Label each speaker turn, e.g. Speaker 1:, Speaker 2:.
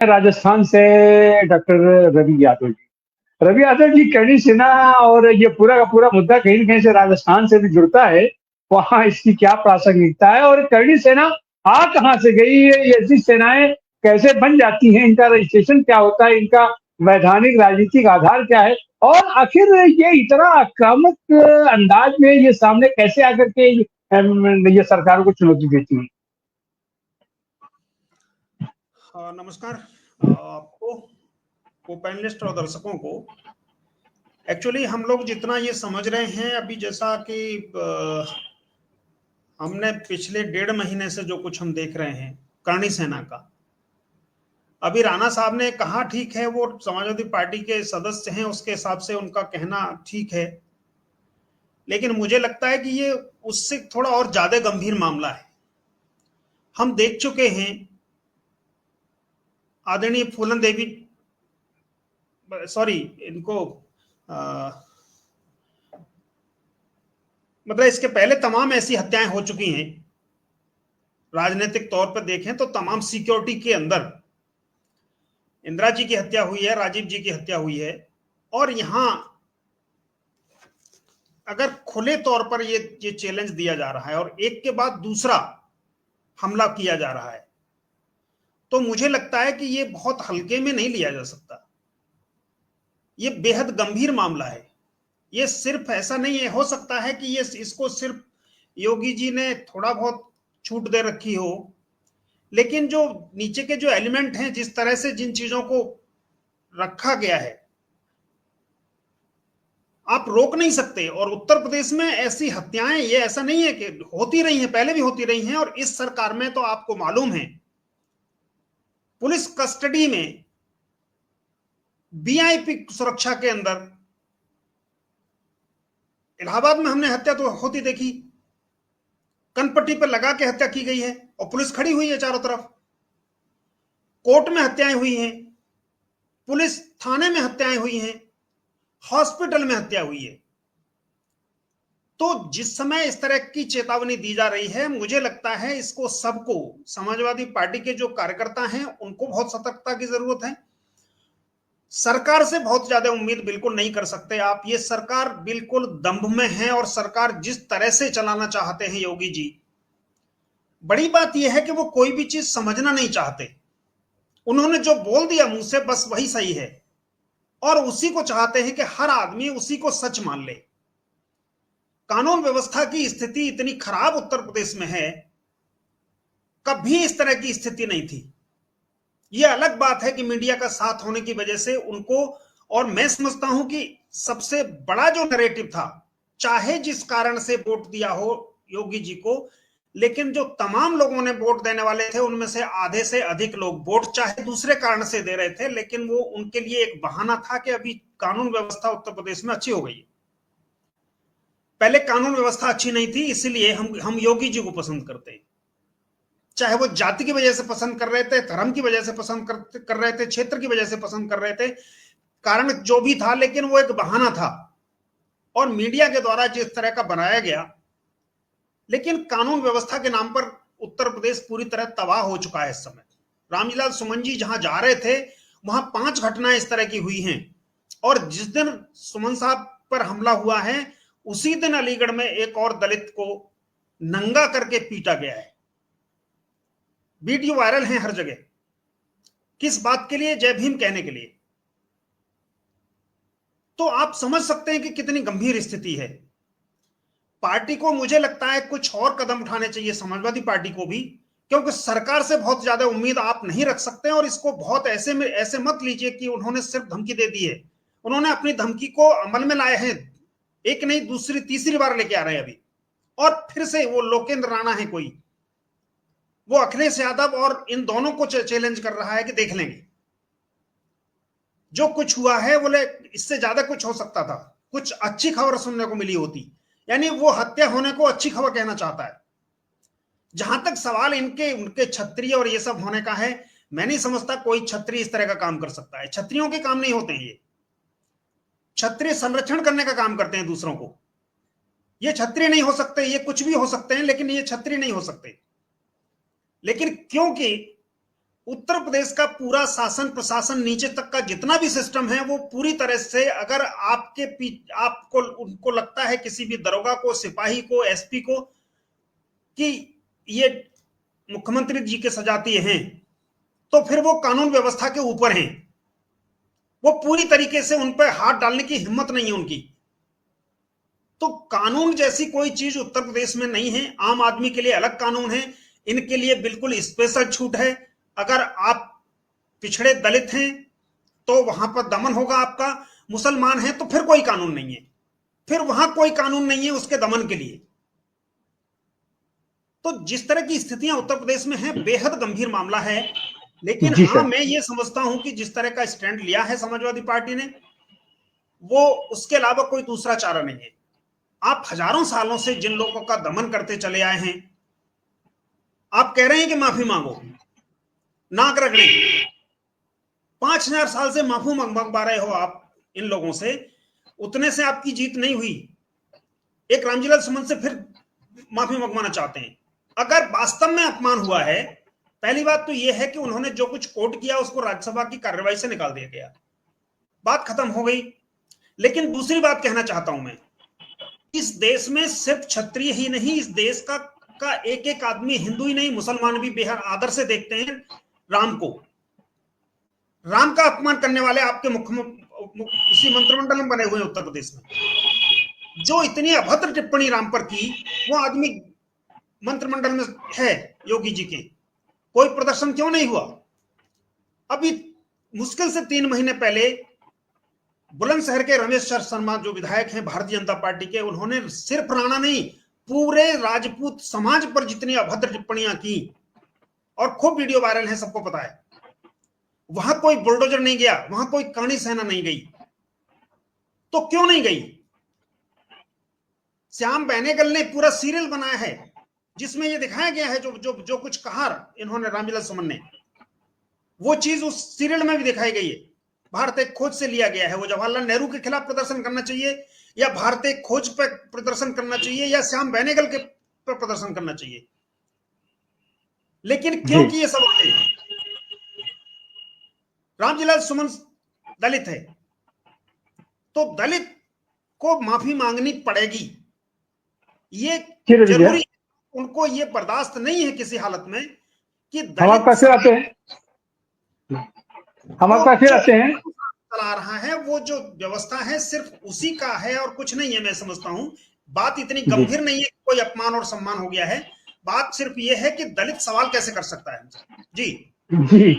Speaker 1: राजस्थान से डॉक्टर रवि यादव जी। रवि यादव जी, करणी सेना और ये पूरा का पूरा मुद्दा कहीं न कहीं से राजस्थान से भी जुड़ता है। वहाँ इसकी क्या प्रासंगिकता है और करणी सेना आ कहाँ से गई? ये ऐसी सेनाएँ कैसे बन जाती हैं? इनका रजिस्ट्रेशन क्या होता है? इनका वैधानिक राजनीतिक आधार क्या है? और आखिर ये इतना आक्रामक अंदाज में ये सामने कैसे आकर के ये सरकारों को चुनौती देती हैं?
Speaker 2: हाँ, नमस्कार आपको, को पैनलिस्ट और दर्शकों को। एक्चुअली हम लोग जितना ये समझ रहे हैं अभी, जैसा कि हमने पिछले 1.5 महीने से जो कुछ हम देख रहे हैं करणी सेना का, अभी राणा साहब ने कहा ठीक है, वो समाजवादी पार्टी के सदस्य हैं, उसके हिसाब से उनका कहना ठीक है, लेकिन मुझे लगता है कि ये उससे थोड़ा और ज्यादा गंभीर मामला है। हम देख चुके हैं आदरणीय फूलन देवी, सॉरी इनको मतलब इसके पहले तमाम ऐसी हत्याएं हो चुकी हैं। राजनीतिक तौर पर देखें तो तमाम सिक्योरिटी के अंदर इंदिरा जी की हत्या हुई है, राजीव जी की हत्या हुई है, और यहां अगर खुले तौर पर ये चैलेंज दिया जा रहा है और एक के बाद दूसरा हमला किया जा रहा है, तो मुझे लगता है कि ये बहुत हल्के में नहीं लिया जा सकता। ये बेहद गंभीर मामला है। ये सिर्फ ऐसा नहीं है, हो सकता है कि ये इसको सिर्फ योगी जी ने थोड़ा बहुत छूट दे रखी हो, लेकिन जो नीचे के जो एलिमेंट हैं, जिस तरह से जिन चीजों को रखा गया है, आप रोक नहीं सकते। और उत्तर प्रदेश में ऐसी हत्याएं, ये ऐसा नहीं है कि होती रही हैं, पहले भी होती रही हैं, और इस सरकार में तो आपको मालूम है पुलिस कस्टडी में वीआईपी सुरक्षा के अंदर इलाहाबाद में हमने हत्या तो होती देखी, कनपट्टी पर लगा के हत्या की गई है और पुलिस खड़ी हुई है चारों तरफ। कोर्ट में हत्याएं हुई हैं, पुलिस थाने में हत्याएं हुई हैं, हॉस्पिटल में हत्या हुई है। तो जिस समय इस तरह की चेतावनी दी जा रही है, मुझे लगता है इसको सबको, समाजवादी पार्टी के जो कार्यकर्ता हैं उनको बहुत सतर्कता की जरूरत है। सरकार से बहुत ज्यादा उम्मीद बिल्कुल नहीं कर सकते आप। ये सरकार बिल्कुल दंभ में है, और सरकार जिस तरह से चलाना चाहते हैं योगी जी, बड़ी बात यह है कि वो कोई भी चीज समझना नहीं चाहते। उन्होंने जो बोल दिया मुंह से, बस वही सही है, और उसी को चाहते हैं कि हर आदमी उसी को सच मान ले। कानून व्यवस्था की स्थिति इतनी खराब उत्तर प्रदेश में है, कभी इस तरह की स्थिति नहीं थी। यह अलग बात है कि मीडिया का साथ होने की वजह से उनको, और मैं समझता हूं कि सबसे बड़ा जो नैरेटिव था, चाहे जिस कारण से वोट दिया हो योगी जी को, लेकिन जो तमाम लोगों ने वोट देने वाले थे उनमें से आधे से अधिक लोग वोट चाहे दूसरे कारण से दे रहे थे, लेकिन वो उनके लिए एक बहाना था कि अभी कानून व्यवस्था उत्तर प्रदेश में अच्छी हो गई। पहले कानून व्यवस्था अच्छी नहीं थी, इसीलिए हम योगी जी को पसंद करते हैं। चाहे वो जाति की वजह से पसंद कर रहे थे, धर्म की वजह से पसंद कर रहे थे, क्षेत्र की वजह से पसंद कर रहे थे, कारण जो भी था, लेकिन वो एक बहाना था और मीडिया के द्वारा जिस तरह का बनाया गया। लेकिन कानून व्यवस्था के नाम पर उत्तर प्रदेश पूरी तरह तबाह हो चुका है इस समय। रामजीलाल सुमन जी जहां जा रहे थे, वहां 5 घटनाएं इस तरह की हुई हैं, और जिस दिन सुमन साहब पर हमला हुआ है, उसी दिन अलीगढ़ में एक और दलित को नंगा करके पीटा गया है। वीडियो वायरल है हर जगह। किस बात के लिए? जय भीम कहने के लिए। तो आप समझ सकते हैं कि कितनी गंभीर स्थिति है। पार्टी को, मुझे लगता है, कुछ और कदम उठाने चाहिए, समाजवादी पार्टी को भी, क्योंकि सरकार से बहुत ज्यादा उम्मीद आप नहीं रख सकते। और इसको बहुत ऐसे मत लीजिए कि उन्होंने सिर्फ धमकी दे दी है। उन्होंने अपनी धमकी को अमल में लाए हैं, एक नहीं दूसरी तीसरी बार लेके आ रहे हैं अभी। और फिर से वो लोकेंद्र राणा है कोई, वो अखिलेश यादव और इन दोनों को चैलेंज कर रहा है कि देख लेंगे जो कुछ हुआ है, बोले इससे ज्यादा कुछ हो सकता था, कुछ अच्छी खबर सुनने को मिली होती। यानी वो हत्या होने को अच्छी खबर कहना चाहता है। जहां तक सवाल इनके उनके क्षत्रिय और ये सब होने का है, मैं नहीं समझता कोई क्षत्रिय इस तरह का काम कर सकता है। क्षत्रियों के काम नहीं होते हैं ये। क्षत्रिय संरक्षण करने का काम करते हैं दूसरों को। ये क्षत्रिय नहीं हो सकते, ये कुछ भी हो सकते हैं, लेकिन ये क्षत्रिय नहीं हो सकते। लेकिन क्योंकि उत्तर प्रदेश का पूरा शासन प्रशासन नीचे तक का जितना भी सिस्टम है वो पूरी तरह से, अगर आपको उनको लगता है किसी भी दरोगा को, सिपाही को, एसपी को कि ये मुख्यमंत्री जी के सजातीय हैं, तो फिर वो कानून व्यवस्था के ऊपर हैं। वो पूरी तरीके से उन पर हाथ डालने की हिम्मत नहीं है उनकी। तो कानून जैसी कोई चीज उत्तर प्रदेश में नहीं है। आम आदमी के लिए अलग कानून है, इनके लिए बिल्कुल स्पेशल छूट है। अगर आप पिछड़े दलित हैं तो वहां पर दमन होगा आपका, मुसलमान हैं तो फिर कोई कानून नहीं है, फिर वहां कोई कानून नहीं है उसके दमन के लिए। तो जिस तरह की स्थितियां उत्तर प्रदेश में हैं, बेहद गंभीर मामला है। लेकिन
Speaker 1: जी
Speaker 2: हाँ,
Speaker 1: सर।
Speaker 2: मैं ये समझता हूं कि जिस तरह का स्टैंड लिया है समाजवादी पार्टी ने, वो उसके अलावा कोई दूसरा चारा नहीं है। आप हजारों सालों से जिन लोगों का दमन करते चले आए हैं, आप कह रहे हैं कि माफी मांगो, नाक रगड़े। 5,000 साल से माफी मंगवा रहे हो आप इन लोगों से, उतने से आपकी जीत नहीं हुई। एक रामजीलाल सुमन से फिर माफी मंगवाना चाहते हैं। अगर वास्तव में अपमान हुआ है, पहली बात तो यह है कि उन्होंने जो कुछ कोट किया उसको राज्यसभा की कार्यवाही से निकाल दिया गया, बात खत्म हो गई। लेकिन दूसरी बात कहना चाहता हूं मैं, इस देश में सिर्फ क्षत्रिय ही नहीं, इस देश का एक एक आदमी, हिंदू ही नहीं मुसलमान भी बेहद आदर से देखते हैं राम को। राम का अपमान करने वाले आपके इसी मंत्रिमंडल में बने हुए हैं उत्तर प्रदेश में। जो इतनी अभद्र टिप्पणी राम पर की, वो आदमी मंत्रिमंडल में है योगी जी के। कोई प्रदर्शन क्यों नहीं हुआ? अभी मुश्किल से 3 महीने पहले बुलंदशहर के रमेश शर्मा जो विधायक हैं भारतीय जनता पार्टी के, उन्होंने सिर्फ राणा नहीं, पूरे राजपूत समाज पर जितनी अभद्र टिप्पणियां की, और खूब वीडियो वायरल है, सबको पता है। वहां कोई बुलडोजर नहीं गया, वहां कोई काणी सेना नहीं गई। तो क्यों नहीं गई? श्याम बेनेगल ने पूरा सीरियल बनाया है जिसमें यह दिखाया गया है, जो जो जो कुछ कहा इन्होंने रामविलास सुमन ने, वो चीज उस सीरियल में भी दिखाई गई है। भारतीय खोज से लिया गया है। वो जवाहरलाल नेहरू के खिलाफ प्रदर्शन करना चाहिए, या भारतीय खोज पर प्रदर्शन करना चाहिए, या श्याम बेनेगल के पर प्रदर्शन करना चाहिए। लेकिन क्योंकि ये सब रामविलास सुमन दलित है, तो दलित को माफी मांगनी पड़ेगी, ये जरूरी। उनको ये बर्दाश्त नहीं है किसी हालत में कि
Speaker 1: हमारे पास फिर आते हैं, हमारे पास फिर आते हैं।
Speaker 2: चला रहा है वो जो व्यवस्था है सिर्फ उसी का है और कुछ नहीं है। मैं समझता हूं बात इतनी गंभीर नहीं है कि कोई अपमान और सम्मान हो गया है। बात सिर्फ ये है कि दलित सवाल कैसे कर सकता है। जी
Speaker 1: जी।